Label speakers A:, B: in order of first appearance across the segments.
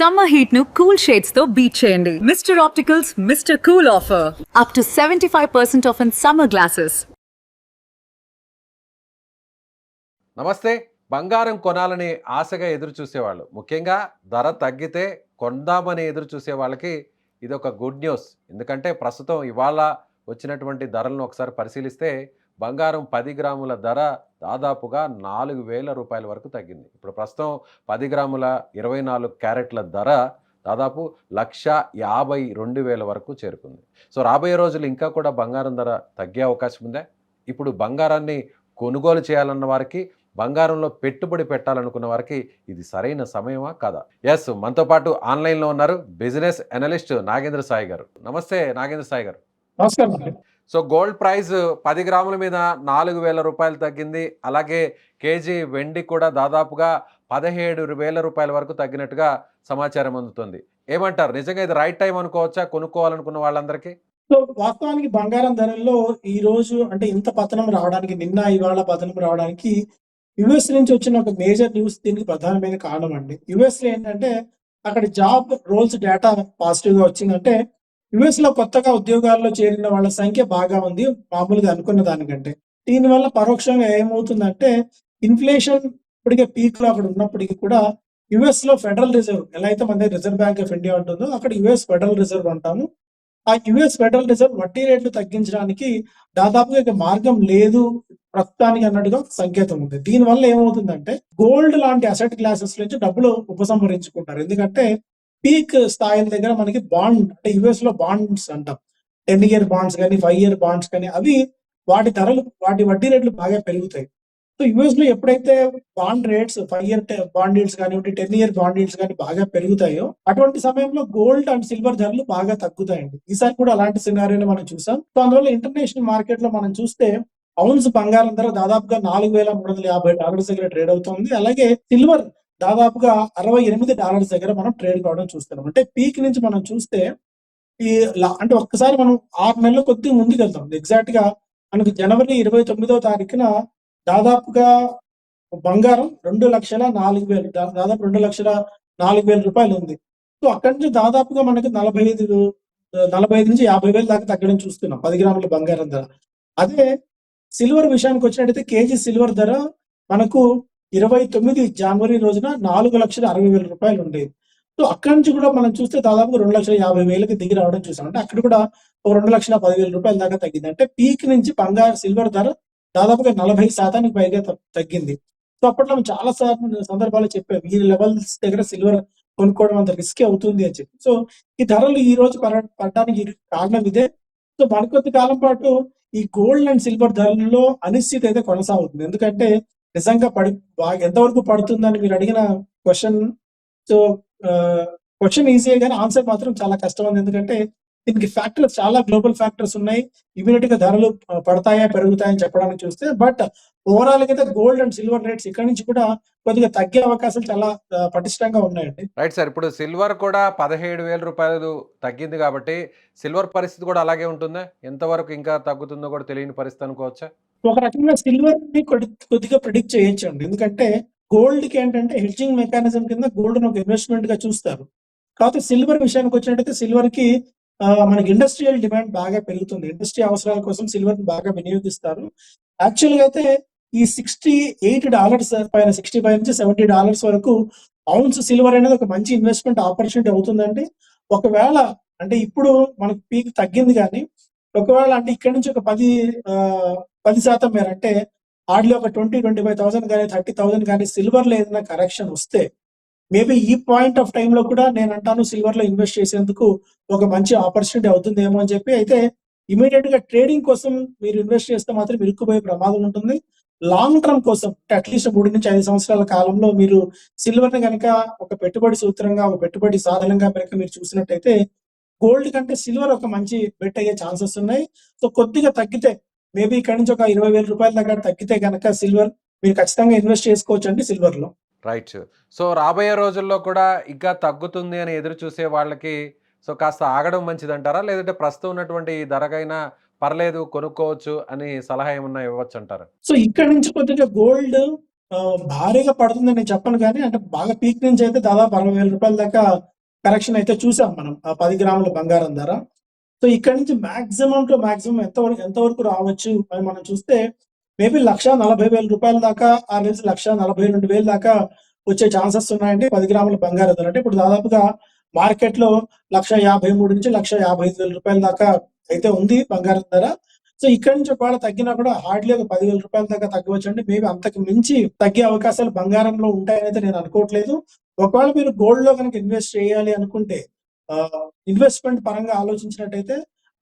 A: Summer heat nu cool shades తో beat చేయండి. Mr. Opticals Mr. Cool offer. Up to 75% off in summer glasses.
B: నమస్తే. బంగారం కొనాలని ఆశగా ఎదురు చూసేవాళ్ళు, ముఖ్యంగా ధర తగ్గితే కొందామని ఎదురు చూసే వాళ్ళకి ఇది ఒక గుడ్ న్యూస్. ఎందుకంటే ప్రస్తుతం ఇవాళ వచ్చినటువంటి ధరలను ఒకసారి పరిశీలిస్తే బంగారం 10 గ్రాముల ధర దాదాపుగా 4,000 రూపాయల వరకు తగ్గింది. ఇప్పుడు ప్రస్తుతం 10 గ్రాముల 24 క్యారెట్ల ధర దాదాపు 1,52,000 వరకు చేరుకుంది. సో రాబోయే రోజులు ఇంకా కూడా బంగారం ధర తగ్గే అవకాశం ఉందా? ఇప్పుడు బంగారాన్ని కొనుగోలు చేయాలన్న వారికి, బంగారంలో పెట్టుబడి పెట్టాలనుకున్న వారికి ఇది సరైన సమయమా కాదా? ఎస్, మనతో పాటు ఆన్లైన్లో ఉన్నారు బిజినెస్ అనలిస్ట్ నాగేంద్ర సాయి గారు. నమస్తే నాగేంద్ర సాయి గారు.
C: నమస్కారం అండి.
B: సో గోల్డ్ ప్రైస్ 10 గ్రాముల మీద 4,000 రూపాయలు తగ్గింది. అలాగే కేజీ వెండి కూడా దాదాపుగా 17,000 రూపాయల వరకు తగ్గినట్టుగా సమాచారం అందుతుంది. ఏమంటారు, నిజంగా ఇది రైట్ టైం అనుకోవచ్చా కొనుక్కోవాలనుకున్న వాళ్ళందరికీ?
C: సో వాస్తవానికి బంగారం ధరల్లో ఈ రోజు అంటే ఇంత పతనం రావడానికి, నిన్న ఇవాళ పతనం రావడానికి యుఎస్ నుంచి వచ్చిన ఒక మేజర్ న్యూస్ దీనికి ప్రధానమైన కారణం అండి. యుఎస్ లో ఏంటంటే అక్కడ జాబ్ రోల్స్ డేటా పాజిటివ్ గా వచ్చిందంటే యుఎస్ లో కొత్తగా ఉద్యోగాల్లో చేరిన వాళ్ళ సంఖ్య బాగా ఉంది మామూలుగా అనుకున్న దానికంటే. దీనివల్ల పరోక్షంగా ఏమవుతుందంటే ఇన్ఫ్లేషన్ ఇప్పటికే పీక్ లో అక్కడ ఉన్నప్పటికీ కూడా యుఎస్ లో ఫెడరల్ రిజర్వ్ ఎలా అయితే మన రిజర్వ్ బ్యాంక్ ఆఫ్ ఇండియా ఉంటుందో అక్కడ యుఎస్ ఫెడరల్ రిజర్వ్ అంటాము. ఆ యుఎస్ ఫెడరల్ రిజర్వ్ వడ్డీ రేట్లు తగ్గించడానికి దాదాపుగా ఇక మార్గం లేదు ప్రస్తుతానికి అన్నట్టుగా సంకేతం ఉంది. దీనివల్ల ఏమవుతుందంటే గోల్డ్ లాంటి అసెట్ క్లాసెస్ నుంచి డబ్బులు ఉపసంహరించుకుంటారు. ఎందుకంటే పీక్ స్థాయిల దగ్గర మనకి బాండ్ అంటే యుఎస్ లో బాండ్స్ అంటాం, 10 ఇయర్ బాండ్స్ కానీ 5 ఇయర్ బాండ్స్ కానీ అవి వాటి ధరలు వాటి వడ్డీ రేట్లు బాగా పెరుగుతాయి. సో యుఎస్ లో ఎప్పుడైతే bond rates 5 year bond yields కానివ్వండి 10 ఇయర్ బాండ్ ఈల్డ్స్ కానీ బాగా పెరుగుతాయో అటువంటి సమయంలో గోల్డ్ అండ్ సిల్వర్ ధరలు బాగా తగ్గుతాయండి. ఈసారి కూడా అలాంటి సినారియోని మనం చూసాం. సో అందువల్ల ఇంటర్నేషనల్ మార్కెట్ లో మనం చూస్తే ఔన్స్ బంగారం ధర దాదాపుగా $4,350 దగ్గర ట్రేడ్ అవుతుంది. అలాగే సిల్వర్ దాదాపుగా $68 దగ్గర మనం ట్రేడ్ కావడం చూస్తున్నాం. అంటే పీక్ నుంచి మనం చూస్తే అంటే ఒక్కసారి మనం 6 నెలల కొద్ది ముందుకెళ్తాం. ఎగ్జాక్ట్ గా మనకు జనవరి 29వ తారీఖున దాదాపుగా బంగారం 2,04,000 దాదాపు 2,04,000 రూపాయలు ఉంది. సో అక్కడి నుంచి దాదాపుగా మనకి 45 నుంచి 50,000 దాకా తగ్గడం చూస్తున్నాం 10 గ్రాముల బంగారం ధర. అదే సిల్వర్ విషయానికి వచ్చినట్టయితే కేజీ సిల్వర్ ధర మనకు 29 జనవరి రోజున 4,60,000 రూపాయలు ఉండేది. సో అక్కడి నుంచి కూడా మనం చూస్తే దాదాపు 2,50,000కి దిగి రావడం చూసాం. అంటే అక్కడ కూడా 2,10,000 రూపాయల దాకా తగ్గింది. అంటే పీక్ నుంచి సిల్వర్ ధర దాదాపుగా 40% పైగా తగ్గింది. సో అప్పట్లో చాలా సందర్భాలు చెప్పాము ఈ లెవెల్స్ దగ్గర సిల్వర్ కొనుక్కోవడం అంత రిస్క్ అవుతుంది అని చెప్పి. సో ఈ ధరలు ఈ రోజు పడడానికి కారణం ఇదే. సో మరికొద్ది కాలం పాటు ఈ గోల్డ్ అండ్ సిల్వర్ ధరలలో అనిశ్చితి అయితే కొనసాగుతుంది. ఎందుకంటే నిజంగా బాగా ఎంతవరకు పడుతుందని మీరు అడిగిన క్వశ్చన్. సో క్వశ్చన్ ఈజీ కానీ ఆన్సర్ మాత్రం చాలా కష్టం ఉంది. ఎందుకంటే దీనికి ఫ్యాక్టర్స్ చాలా గ్లోబల్ ఫ్యాక్టర్స్ ఉన్నాయి. ఇమీడియట్ గా ధరలు పడతాయా పెరుగుతాయని చెప్పడానికి చూస్తే బట్ ఓవరాల్ అయితే గోల్డ్ అండ్ సిల్వర్ రేట్స్ ఇక్కడ నుంచి కూడా కొద్దిగా తగ్గే అవకాశాలు చాలా పటిష్టంగా ఉన్నాయండి.
B: రైట్ సార్, ఇప్పుడు సిల్వర్ కూడా 17,000 రూపాయలు తగ్గింది కాబట్టి సిల్వర్ పరిస్థితి కూడా అలాగే ఉంటుందా? ఎంతవరకు ఇంకా తగ్గుతుందో కూడా తెలియని పరిస్థితి అనుకోవచ్చా?
C: ఒక రకంగా సిల్వర్ ని కొద్దిగా ప్రిడిక్ట్ చేయొచ్చు అండి. ఎందుకంటే గోల్డ్ కి ఏంటంటే హెడ్జింగ్ మెకానిజం కింద గోల్డ్ ఒక ఇన్వెస్ట్మెంట్ గా చూస్తారు. కాకపోతే సిల్వర్ విషయానికి వచ్చినట్టయితే సిల్వర్ కి మనకి ఇండస్ట్రియల్ డిమాండ్ బాగా పెరుగుతుంది. ఇండస్ట్రీ అవసరాల కోసం సిల్వర్ ని బాగా వినియోగిస్తారు. యాక్చువల్ గా అయితే ఈ $68 పైన $65 నుంచి $70 వరకు ఔన్స్ సిల్వర్ అనేది ఒక మంచి ఇన్వెస్ట్మెంట్ ఆపర్చునిటీ అవుతుందండి. ఒకవేళ అంటే ఇప్పుడు మనకు పీక్ తగ్గింది కానీ ఒకవేళ అంటే ఇక్కడ నుంచి ఒక 10% మేర అంటే హార్డ్లీ ఒక 20,000-25,000 కానీ 30,000 కానీ సిల్వర్ లో ఏదైనా కరెక్షన్ వస్తే మేబీ ఈ పాయింట్ ఆఫ్ టైమ్ లో కూడా నేను అంటాను సిల్వర్ లో ఇన్వెస్ట్ చేసేందుకు ఒక మంచి ఆపర్చునిటీ అవుతుందేమో అని చెప్పి. అయితే ఇమీడియట్ గా ట్రేడింగ్ కోసం మీరు ఇన్వెస్ట్ చేస్తే మాత్రం ఇరుక్కుపోయే ప్రమాదం ఉంటుంది. లాంగ్ టర్మ్ కోసం అట్లీస్ట్ 3 నుంచి 5 సంవత్సరాల కాలంలో మీరు సిల్వర్ ని కనుక ఒక పెట్టుబడి సూత్రంగా ఒక పెట్టుబడి సాధనంగా కనుక మీరు చూసినట్టయితే గోల్డ్ కంటే సిల్వర్ ఒక మంచి బెట్ అయ్యే ఛాన్సెస్ ఉన్నాయి. సో కొద్దిగా తగ్గితే మేబీ ఇక్కడ నుంచి ఒక 20,000 రూపాయల దగ్గర తగ్గితే కనుక సిల్వర్ మీరు ఖచ్చితంగా ఇన్వెస్ట్ చేసుకోవచ్చు అండి సిల్వర్ లో.
B: రైట్. సో రాబోయే రోజుల్లో కూడా ఇంకా తగ్గుతుంది అని ఎదురు చూసే వాళ్ళకి సో కాస్త ఆగడం మంచిదంటారా? లేదంటే ప్రస్తుతం ఉన్నటువంటి ఈ ధరకైనా పర్లేదు కొనుక్కోవచ్చు అని సలహా ఏమన్నా ఇవ్వచ్చు అంటారా?
C: సో ఇక్కడ నుంచి కొద్దిగా గోల్డ్ భారీగా పడుతుందని నేను చెప్పను గానీ, అంటే బాగా పీక్ నుంచి అయితే దాదాపు రూ. 60,000 దాకా కరెక్షన్ అయితే చూసాం మనం. ఆ 10 గ్రాముల బంగారం ధర. సో ఇక్కడి నుంచి మాక్సిమం టు మాక్సిమం ఎంతవరకు రావచ్చు అని మనం చూస్తే మేబీ రూ. 1,40,000 దాకా ఆర్ ఎల్స్ 1,42,000 దాకా వచ్చే ఛాన్సెస్ ఉన్నాయండి 10 గ్రాముల బంగారం ధర. అంటే ఇప్పుడు దాదాపుగా మార్కెట్‌లో 1,53,00,000-1,55,000 దాకా అయితే ఉంది బంగారం ధర. సో ఇక్కడి నుంచి ఒకవేళ తగ్గినా కూడా హార్డ్‌లీ ఒక రూ. 10,000 దాకా తగ్గవచ్చండి. మేబీ అంతకు మించి తగ్గే అవకాశాలు బంగారంలో ఉంటాయనైతే నేను అనుకోవట్లేదు. ఒకవేళ మీరు గోల్డ్‌లో గనుక ఇన్వెస్ట్ చేయాలి అనుకుంటే ఇన్వెస్ట్‌మెంట్ పరంగా ఆలోచించినట్టయితే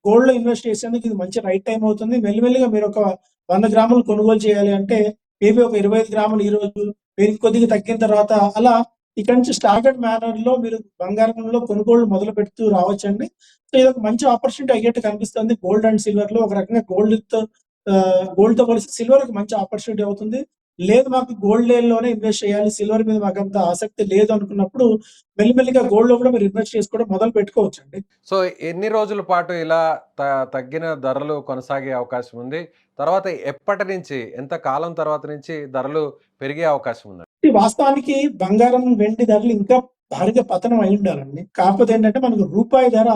C: గోల్డ్‌లో ఇన్వెస్ట్ చేసేందుకు ఇది మంచి రైట్ టైమ్ అవుతుంది. మెల్లిమెల్లిగా మీరొక 100 గ్రాములు కొనుగోలు చేయాలి అంటే మేబీ ఒక 25 గ్రాములు ఈరోజు కొద్దిగా తగ్గిన తర్వాత అలా ఇక్కడి నుంచి స్టాగర్డ్ మేనర్‌లో మీరు బంగారంలో కొనుగోళ్లు మొదలుపెడుతూ రావచ్చండి. సో ఇదొక మంచి ఆపర్చునిటీ అయ్యేట్టు కనిపిస్తుంది. గోల్డ్ అండ్ సిల్వర్‌లో ఒక రకంగా గోల్డ్‌తో పోలిస్తే సిల్వర్ ఒక మంచి ఆపర్చునిటీ అవుతుంది. లేదు మాకు గోల్డ్‌లోనే ఇన్వెస్ట్ చేయాలి. సిల్వర్ మీద మాకంత ఆసక్తి లేదు అనుకున్నప్పుడు మెల్లిమెల్లిగా గోల్డ్‌లో కూడా మీరు ఇన్వెస్ట్ చేసుకోవడం మొదలు పెట్టుకోవచ్చండి.
B: సో ఎన్ని రోజుల పాటు ఇలా తగ్గిన ధరలు కొనసాగే అవకాశం ఉంది? తర్వాత ఎప్పటి నుంచి, ఎంత కాలం తర్వాత నుంచి ధరలు పెరిగే అవకాశం ఉందండి?
C: వాస్తవానికి బంగారం, వెండి ధరలు ఇంకా భారీగా పతనం అయ్యుండాలండి. కాకపోతే ఏంటంటే మనకు రూపాయి ధర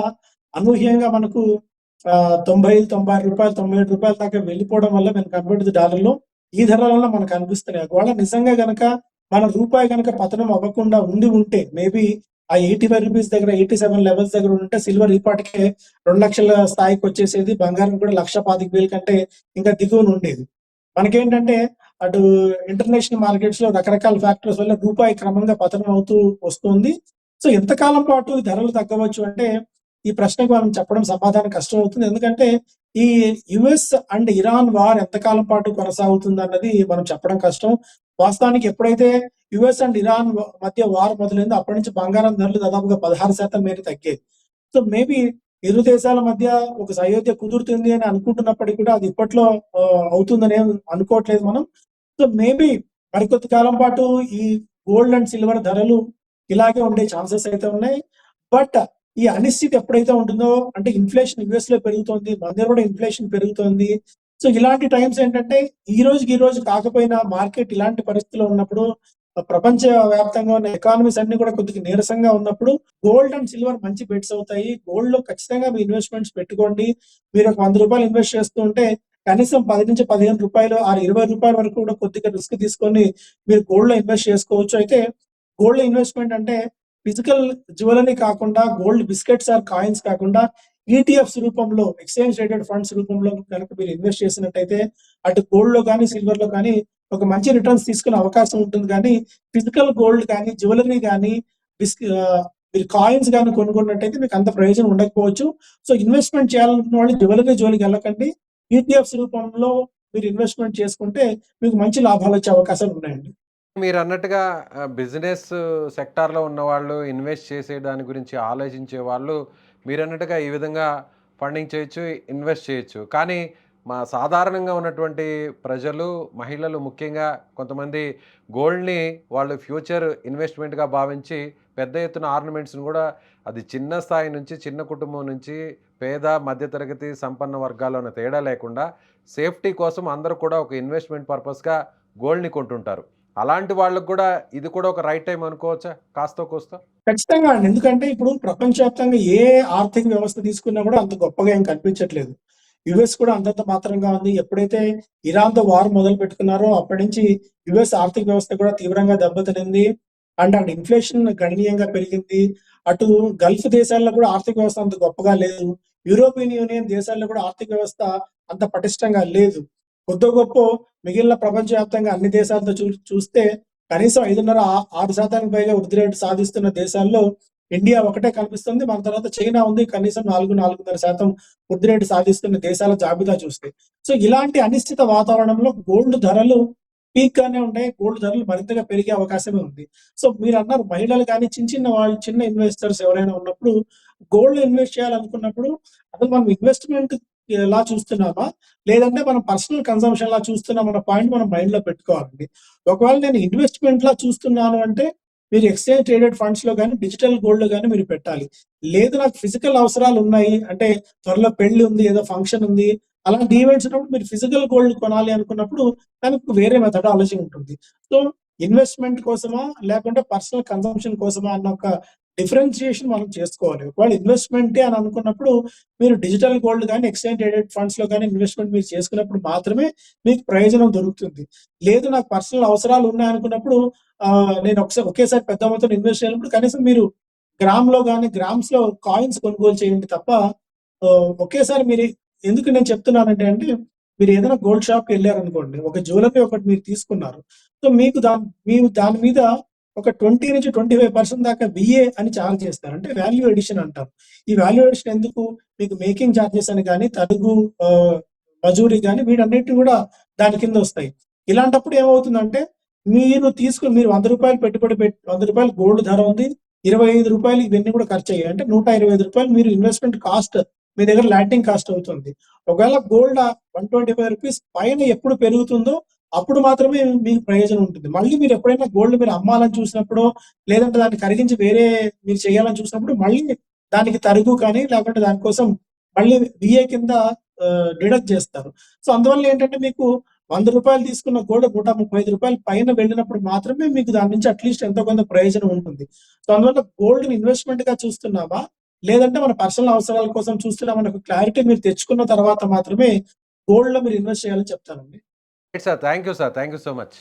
C: అనూహ్యంగా మనకు రూ. 90, రూ. 96, రూ. 97 దాకా వెళ్ళిపోవడం వల్ల మన కంపేర్ టు ది డాలర్‌లో ఈ ధరలలో మనకు కనిపిస్తున్నాయి. ఒకవేళ నిజంగా గనక మన రూపాయి గనక పతనం అవ్వకుండా ఉంటే మేబీ ఆ రూ. 85 దగ్గర 87 లెవెల్స్ దగ్గర ఉంటే సిల్వర్ ఈ పాటికే 2,00,000 స్థాయికి వచ్చేసేది. బంగారం కూడా 1,25,000 కంటే ఇంకా దిగువన ఉండేది. మనకేంటంటే అటు ఇంటర్నేషనల్ మార్కెట్స్‌లో రకరకాల ఫ్యాక్టర్స్ వల్ల రూపాయి క్రమంగా పతనం అవుతూ వస్తుంది. సో ఎంతకాలం పాటు ఈ ధరలు తగ్గవచ్చు అంటే ఈ ప్రశ్నకు మనం చెప్పడం సమాధానం కష్టం అవుతుంది. ఎందుకంటే ఈ యూఎస్ అండ్ ఇరాన్ వార్ ఎంతకాలం పాటు కొనసాగుతుందన్నది మనం చెప్పడం కష్టం. వాస్తవానికి ఎప్పుడైతే యూఎస్ అండ్ ఇరాన్ మధ్య వార్ మొదలైందో అప్పటి నుంచి బంగారం ధరలు దాదాపుగా 16% మేర తగ్గాయి. సో మేబీ ఇరు దేశాల మధ్య ఒక సయోధ్య కుదురుతుంది అని అనుకుంటున్నప్పటికీ కూడా అది ఇప్పట్లో అవుతుందని అనుకోవట్లేదు మనం. సో మేబీ మరికొద్ది కాలం పాటు ఈ గోల్డ్ అండ్ సిల్వర్ ధరలు ఇలాగే ఉండే ఛాన్సెస్ అయితే ఉన్నాయి. బట్ ఈ అనిశ్చితి ఎప్పుడైతే ఉంటుందో అంటే ఇన్ఫ్లేషన్ యూఎస్‌లో పెరుగుతోంది. మన దగ్గర కూడా ఇన్ఫ్లేషన్ పెరుగుతోంది. సో ఇలాంటి టైమ్స్ ఏంటంటే ఈ రోజు కాకపోయినా మార్కెట్ ఇలాంటి పరిస్థితిలో ఉన్నప్పుడు ప్రపంచ వ్యాప్తంగా ఉన్న ఎకానమీస్ అన్ని కూడా కొద్దిగా నీరసంగా ఉన్నప్పుడు గోల్డ్ అండ్ సిల్వర్ మంచి బెట్స్ అవుతాయి. గోల్డ్‌లో ఖచ్చితంగా మీ ఇన్వెస్ట్‌మెంట్స్ పెట్టుకోండి. మీరు ఒక రూ. 100 ఇన్వెస్ట్ చేస్తూ ఉంటే కనీసం రూ. 10-15 ఆర్ రూ. 20 వరకు కూడా కొద్దిగా రిస్క్ తీసుకొని మీరు గోల్డ్‌లో ఇన్వెస్ట్ చేసుకోవచ్చు. అయితే గోల్డ్ ఇన్వెస్ట్‌మెంట్ అంటే ఫిజికల్ జ్యువెలరీ కాకుండా గోల్డ్ బిస్కెట్స్ ఆర్ కాయిన్స్ కాకుండా ఈటీఎఫ్స్ రూపంలో ఎక్స్‌చేంజ్ ట్రేడెడ్ ఫండ్స్ రూపంలో గనుక మీరు ఇన్వెస్ట్ చేసినట్టయితే అటు గోల్డ్‌లో గానీ, సిల్వర్‌లో కానీ ఒక మంచి రిటర్న్స్ తీసుకునే అవకాశం ఉంటుంది. కానీ ఫిజికల్ గోల్డ్ కానీ, జ్యువెలరీ గానీ, మీరు కాయిన్స్ గానీ కొనుక్కున్నట్టయితే మీకు అంత ప్రయోజనం ఉండకపోవచ్చు. సో ఇన్వెస్ట్‌మెంట్ చేయాలనుకున్న వాళ్ళు జ్యువెలరీ జోలికి వెళ్ళకండి. ఈటీఎఫ్స్ రూపంలో మీరు ఇన్వెస్ట్‌మెంట్ చేసుకుంటే మీకు మంచి లాభాలొచ్చే అవకాశాలు ఉన్నాయండి.
B: మీరన్నట్టుగా బిజినెస్ సెక్టార్‌లో ఉన్నవాళ్ళు, ఇన్వెస్ట్ చేసే దాని గురించి ఆలోచించే వాళ్ళు మీరన్నట్టుగా ఈ విధంగా ఫండింగ్ చేయొచ్చు, ఇన్వెస్ట్ చేయొచ్చు. కానీ సాధారణంగా ఉన్నటువంటి ప్రజలు, మహిళలు ముఖ్యంగా కొంతమంది గోల్డ్‌ని వాళ్ళు ఫ్యూచర్ ఇన్వెస్ట్‌మెంట్‌గా భావించి పెద్ద ఎత్తున ఆర్నమెంట్స్‌ని కూడా అది చిన్న స్థాయి నుంచి, చిన్న కుటుంబం నుంచి పేద, మధ్యతరగతి, సంపన్న వర్గాల్లో ఉన్న తేడా లేకుండా సేఫ్టీ కోసం అందరూ కూడా ఒక ఇన్వెస్ట్‌మెంట్ పర్పస్‌గా గోల్డ్‌ని కొంటుంటారు. అలాంటి వాళ్ళకి కూడా ఇది కూడా ఒక రైట్ టైమ్ అనుకోవచ్చా కాస్తో కూస్తో?
C: ఖచ్చితంగా అండి. ఎందుకంటే ఇప్పుడు ప్రపంచవ్యాప్తంగా ఏ ఆర్థిక వ్యవస్థ తీసుకున్నా కూడా అంత గొప్పగా ఏం కనిపించట్లేదు. యూఎస్ కూడా అంతంత మాత్రంగా ఉంది. ఎప్పుడైతే ఇరాన్‌తో వార్ మొదలు పెట్టుకున్నారో అప్పటి నుంచి యూఎస్ ఆర్థిక వ్యవస్థ కూడా తీవ్రంగా దెబ్బతినింది. అండ్ అటు ఇన్ఫ్లేషన్ గణనీయంగా పెరిగింది. అటు గల్ఫ్ దేశాల్లో కూడా ఆర్థిక వ్యవస్థ అంత గొప్పగా లేదు. యూరోపియన్ యూనియన్ దేశాల్లో కూడా ఆర్థిక వ్యవస్థ అంత పటిష్టంగా లేదు. కొద్దో గొప్పో మిగిలిన ప్రపంచవ్యాప్తంగా అన్ని దేశాలతో చూస్తే కనీసం 5.5-6% పైగా వృద్ధి రేటు సాధిస్తున్న దేశాల్లో ఇండియా ఒకటే కనిపిస్తుంది. మన తర్వాత చైనా ఉంది. కనీసం 4-4.5% వృద్ధి రేటు సాధిస్తున్న దేశాల జాబితా చూస్తే. సో ఇలాంటి అనిశ్చిత వాతావరణంలో గోల్డ్ ధరలు పీక్ గానే ఉన్నాయి. గోల్డ్ ధరలు మరింతగా పెరిగే అవకాశమే ఉంది. సో మీరన్నారు మహిళలు కానీ చిన్న వాళ్ళు చిన్న ఇన్వెస్టర్స్ ఎవరైనా ఉన్నప్పుడు గోల్డ్‌లో ఇన్వెస్ట్ చేయాలనుకున్నప్పుడు అసలు మనం ఇన్వెస్ట్‌మెంట్ ఎలా చూస్తున్నామా? లేదంటే మనం పర్సనల్ కన్సంప్షన్‌లా చూస్తున్నామా అన్న పాయింట్ మనం మైండ్‌లో పెట్టుకోవాలండి. ఒకవేళ నేను ఇన్వెస్ట్‌మెంట్‌లా చూస్తున్నాను అంటే మీరు ఎక్స్‌చేంజ్ ట్రేడెడ్ ఫండ్స్‌లో గాని, డిజిటల్ గోల్డ్‌లో గాని మీరు పెట్టాలి. లేదు నాకు ఫిజికల్ అవసరాలు ఉన్నాయి అంటే త్వరలో పెళ్లి ఉంది, ఏదో ఫంక్షన్ ఉంది. అలాంటి ఈవెంట్స్ ఉన్నప్పుడు మీరు ఫిజికల్ గోల్డ్ కొనాలి అనుకున్నప్పుడు దానికి వేరే మెథడాలజీ ఉంటుంది. సో, ఇన్వెస్ట్‌మెంట్ కోసమా? లేకుంటే పర్సనల్ కన్సంప్షన్ కోసమా? అన్న ఒక డిఫరెన్షియేషన్ మనం చేసుకోవాలి. ఒకవేళ ఇన్వెస్ట్‌మెంటే అని అనుకున్నప్పుడు మీరు డిజిటల్ గోల్డ్ గాని, ఎక్స్‌చేంజ్ ట్రేడెడ్ ఫండ్స్‌లో గాని ఇన్వెస్ట్‌మెంట్ మీరు చేసుకున్నప్పుడు మాత్రమే మీకు ప్రయోజనం దొరుకుతుంది. లేదు నాకు పర్సనల్ అవసరాలు ఉన్నాయనుకున్నప్పుడు నేను ఒకేసారి పెద్ద మొత్తంలో ఇన్వెస్ట్ చేయాలన్నప్పుడు కనీసం మీరు గ్రామ్‌లో గాని, గ్రామ్స్‌లో కాయిన్స్ కొనుగోలు చేయండి తప్ప ఒకేసారి మీరు ఎందుకు నేను చెప్తున్నానంటే అండి, మీరు ఏదైనా గోల్డ్ షాప్‌కెళ్లారనుకోండి, ఒక జ్యువెలరీ ఒకటి మీరు తీసుకున్నారు. సో, మీరు దాని మీద ఒక 20-25% దాకా వీఏ అని చార్జ్ చేస్తారు. అంటే వాల్యూ అడిషన్ అంటారు. ఈ వాల్యూ అడిషన్ ఎందుకు? మీకు మేకింగ్ చార్జెస్ అని గాని, తరుగు మజూరీ గాని వీటన్నిటిని కూడా దాని కింద వస్తాయి. ఇలాంటప్పుడు ఏమవుతుందంటే, మీరు రూ. 100 పెట్టుబడి పెట్టి రూ. 100 గోల్డ్ ధర ఉంది. రూ. 25 ఇవన్నీ కూడా ఖర్చయ్యాయి. అంటే రూ. 125 మీరు ఇన్వెస్ట్‌మెంట్ కాస్ట్ మీ దగ్గర ల్యాండింగ్ కాస్ట్ అవుతుంది. ఒకవేళ గోల్డ్ రూ. 125 పైన ఎప్పుడు పెరుగుతుందో అప్పుడు మాత్రమే మీకు ప్రయోజనం ఉంటుంది. మళ్ళీ మీరు ఎప్పుడైనా గోల్డ్ మీరు అమ్మాలని చూసినప్పుడో, లేదంటే దాన్ని కరిగించి వేరే మీరు చేయాలని చూసినప్పుడు మళ్ళీ దానికి తరుగు కానీ, లేకుంటే దానికోసం మళ్ళీ వీఏ కింద డిడక్ట్ చేస్తారు. సో, అందువల్ల ఏంటంటే మీకు రూ. 100 తీసుకున్న గోల్డ్ రూ. 135 పైన వెళ్ళినప్పుడు మాత్రమే మీకు దాని నుంచి అట్‌లీస్ట్ ఎంతో కొంత ప్రయోజనం ఉంటుంది. సో, అందువల్ల గోల్డ్‌ని ఇన్వెస్ట్‌మెంట్‌గా చూస్తున్నామా? లేదంటే మన పర్సనల్ అవసరాల కోసం చూస్తున్నామా అనే క్లారిటీ మీరు తెచ్చుకున్న తర్వాత మాత్రమే గోల్డ్‌లో మీరు ఇన్వెస్ట్ చేయాలని చెప్తానండి.
B: Right sir. Thank you sir. Thank you so much.